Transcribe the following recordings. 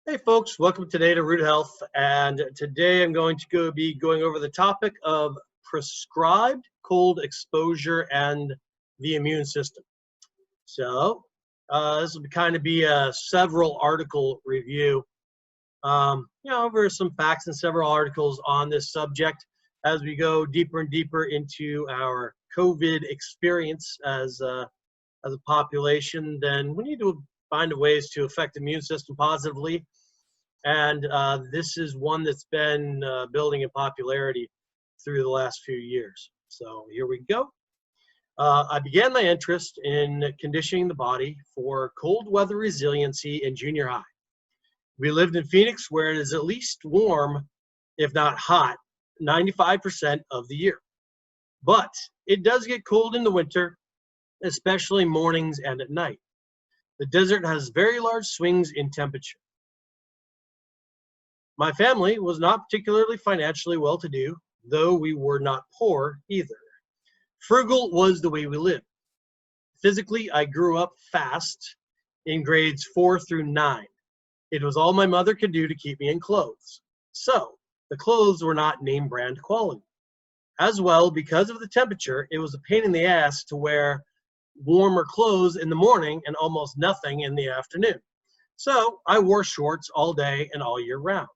Hey folks, welcome today to Root Health, and today I'm going to be going over the topic of prescribed cold exposure and the immune system. So this will kind of be a several article review, over some facts and several articles on this subject as we go deeper and deeper into our COVID experience as a population. Then we need to find ways to affect the immune system positively. And this is one that's been building in popularity through the last few years. So here we go. I began my interest in conditioning the body for cold weather resiliency in junior high. We lived in Phoenix, where it is at least warm, if not hot, 95% of the year. But it does get cold in the winter, especially mornings and at night. The desert has very large swings in temperature. My family was not particularly financially well-to-do, though we were not poor either. Frugal was the way we lived. Physically, I grew up fast in grades 4 through 9. It was all my mother could do to keep me in clothes. So, the clothes were not name brand quality. As well, because of the temperature, it was a pain in the ass to wear warmer clothes in the morning and almost nothing in the afternoon. So, I wore shorts all day and all year round.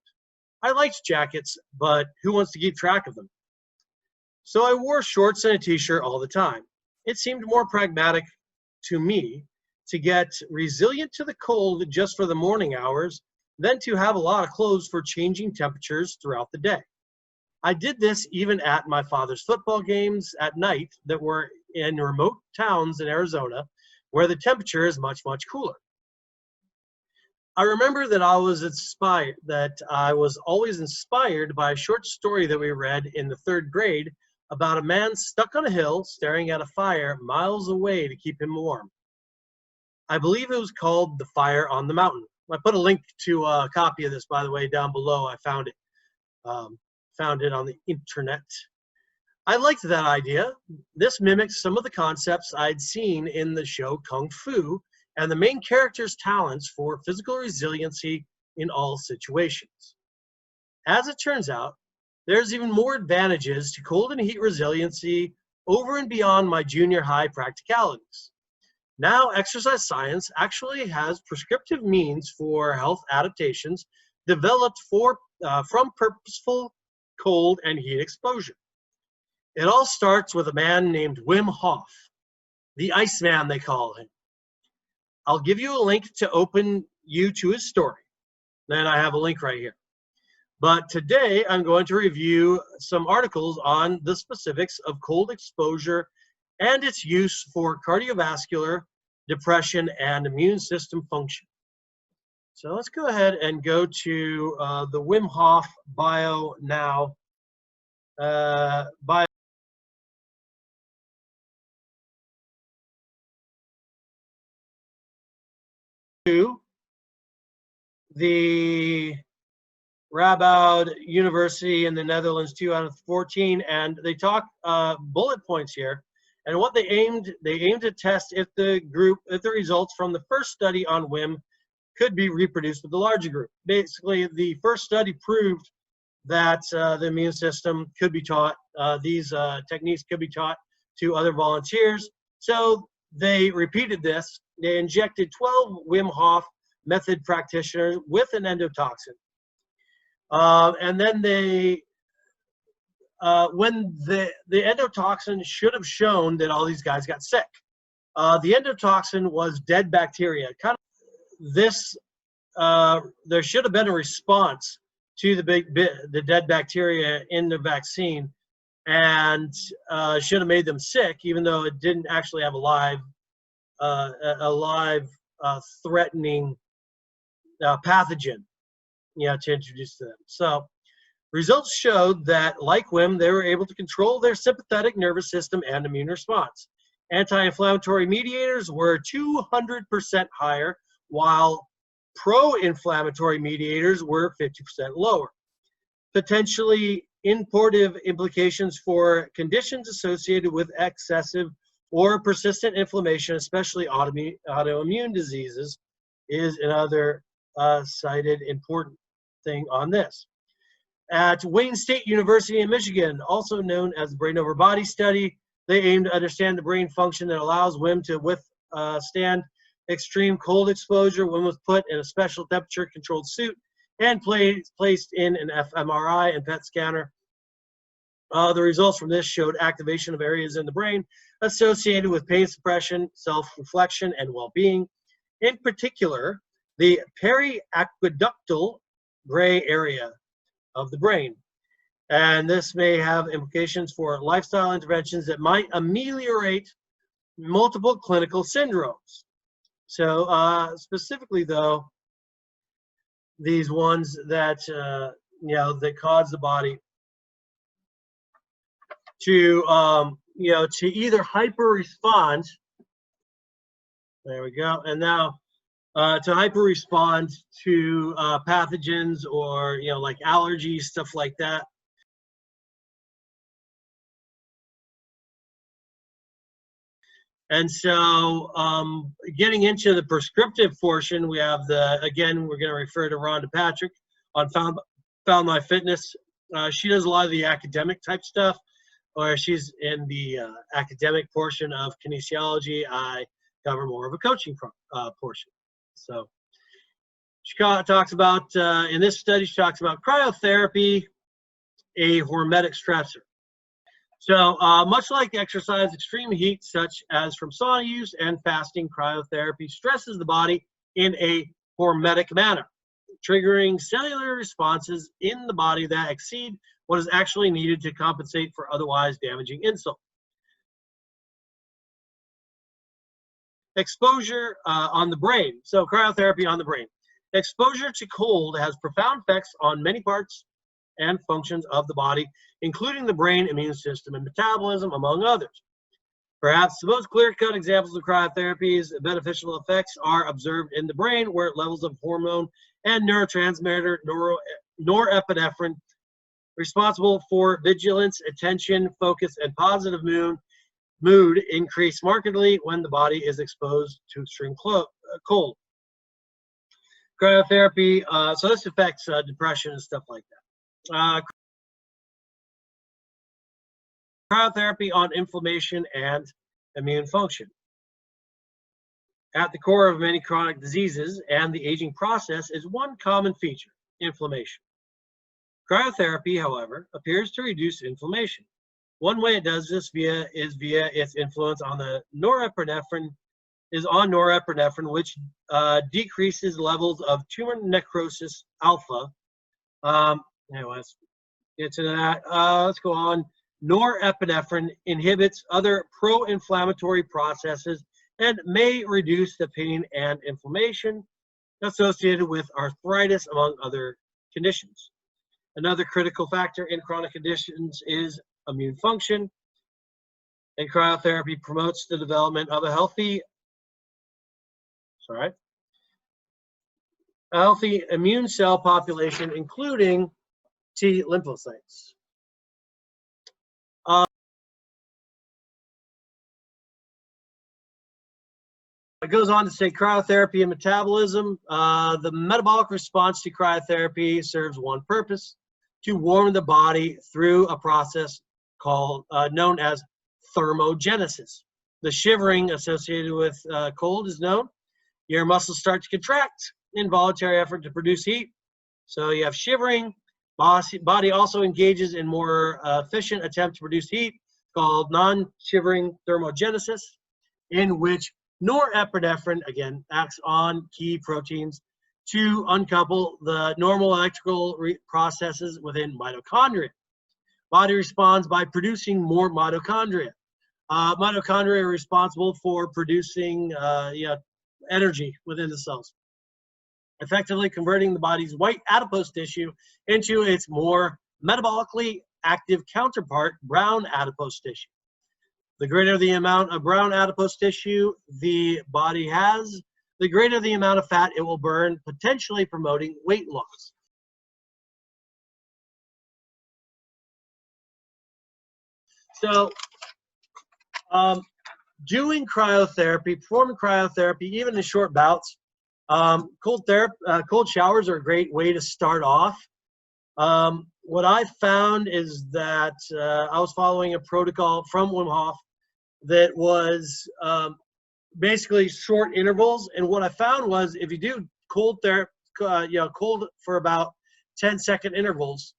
I liked jackets, but who wants to keep track of them? So I wore shorts and a t-shirt all the time. It seemed more pragmatic to me to get resilient to the cold just for the morning hours than to have a lot of clothes for changing temperatures throughout the day. I did this even at my father's football games at night that were in remote towns in Arizona where the temperature is much, much cooler. I remember that I was always inspired by a short story that we read in the 3rd grade about a man stuck on a hill staring at a fire miles away to keep him warm. I believe it was called The Fire on the Mountain. I put a link to a copy of this, by the way, down below. I found it on the internet. I liked that idea. This mimics some of the concepts I'd seen in the show Kung Fu, and the main character's talents for physical resiliency in all situations. As it turns out, there's even more advantages to cold and heat resiliency over and beyond my junior high practicalities. Now, exercise science actually has prescriptive means for health adaptations developed from purposeful cold and heat exposure. It all starts with a man named Wim Hof, the Iceman they call him. I'll give you a link to open you to his story. Then I have a link right here. But today I'm going to review some articles on the specifics of cold exposure and its use for cardiovascular, depression, and immune system function. So let's go ahead and go to the Wim Hof bio now. The Radboud University in the Netherlands 2 out of 14, and they talk bullet points here. And what they aimed to test if the results from the first study on Wim could be reproduced with the larger group. Basically, the first study proved that the immune system could be taught, these techniques could be taught to other volunteers. So they repeated this. They injected 12 Wim Hof method practitioners with an endotoxin. And then when the endotoxin should have shown that all these guys got sick. The endotoxin was dead bacteria. There should have been a response to the dead bacteria in the vaccine, and should have made them sick, even though it didn't actually have a live threatening pathogen, to introduce to them. So results showed that, like Wim, they were able to control their sympathetic nervous system and immune response. Anti-inflammatory mediators were 200% higher, while pro-inflammatory mediators were 50% lower. Potentially important implications for conditions associated with excessive or persistent inflammation, especially autoimmune diseases, is another cited important thing on this. At Wayne State University in Michigan, also known as the brain over body study, they aim to understand the brain function that allows women to withstand extreme cold exposure. Women was put in a special temperature controlled suit and placed in an fMRI and PET scanner. The results from this showed activation of areas in the brain associated with pain suppression, self-reflection, and well-being. In particular, the periaqueductal gray area of the brain. And this may have implications for lifestyle interventions that might ameliorate multiple clinical syndromes. So specifically, though, these ones that that cause the body to to either hyper respond. There we go. And now to hyper respond to pathogens or like allergies, stuff like that. And so getting into the prescriptive portion, we have again, we're going to refer to Rhonda Patrick on Found My Fitness. She does a lot of the academic type stuff, or she's in the academic portion of kinesiology. I cover more of a coaching portion. So she talks about, in this study, she talks about cryotherapy, a hormetic stressor. So much like exercise, extreme heat, such as from sauna use and fasting, cryotherapy stresses the body in a hormetic manner, triggering cellular responses in the body that exceed what is actually needed to compensate for otherwise damaging insult. Exposure on the brain. So cryotherapy on the brain. Exposure to cold has profound effects on many parts and functions of the body, including the brain, immune system, and metabolism, among others. Perhaps the most clear-cut examples of cryotherapy's beneficial effects are observed in the brain, where levels of hormone and neurotransmitter norepinephrine, responsible for vigilance, attention, focus, and positive mood, increase markedly when the body is exposed to extreme cold. Cryotherapy, so this affects depression and stuff like that. Cryotherapy on inflammation and immune function. At the core of many chronic diseases and the aging process is one common feature: inflammation. Cryotherapy, however, appears to reduce inflammation. One way it does this is via its influence on the norepinephrine, which decreases levels of tumor necrosis alpha. Anyways, get to that. Let's go on. Norepinephrine inhibits other pro-inflammatory processes and may reduce the pain and inflammation associated with arthritis, among other conditions. Another critical factor in chronic conditions is immune function, and cryotherapy promotes the development of a healthy immune cell population, including T lymphocytes. It goes on to say cryotherapy and metabolism. The metabolic response to cryotherapy serves one purpose: to warm the body through a process known as thermogenesis. The shivering associated with cold is known. Your muscles start to contract, involuntary effort to produce heat. So you have shivering. Body also engages in more efficient attempt to produce heat, called non-shivering thermogenesis, in which norepinephrine, again, acts on key proteins to uncouple the normal electrical processes within mitochondria. Body responds by producing more mitochondria. Mitochondria are responsible for producing energy within the cells, effectively converting the body's white adipose tissue into its more metabolically active counterpart, brown adipose tissue. The greater the amount of brown adipose tissue the body has, the greater the amount of fat it will burn, potentially promoting weight loss. So, performing cryotherapy, even in short bouts, Cold showers are a great way to start off. What I found is that I was following a protocol from Wim Hof that was basically short intervals. And what I found was if you do cold cold for about 10-second intervals,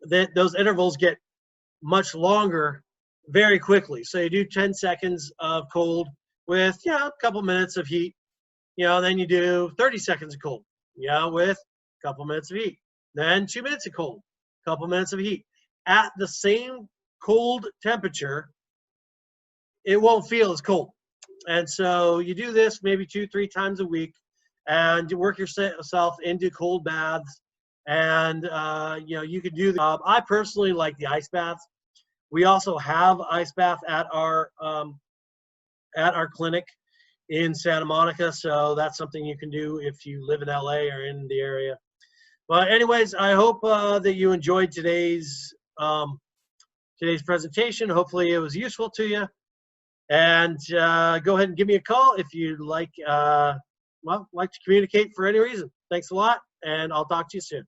that those intervals get much longer very quickly. So you do 10 seconds of cold with a couple minutes of heat. Then you do 30 seconds of cold, with a couple minutes of heat. Then 2 minutes of cold, a couple minutes of heat. At the same cold temperature, it won't feel as cold. And so you do this maybe 2-3 times a week, and you work yourself into cold baths. And you can do. I personally like the ice baths. We also have ice bath at our clinic in Santa Monica, so that's something you can do if you live in LA or in the area. But anyways, I hope that you enjoyed today's presentation. Hopefully it was useful to you. And go ahead and give me a call if you'd like to communicate for any reason. Thanks a lot, and I'll talk to you soon.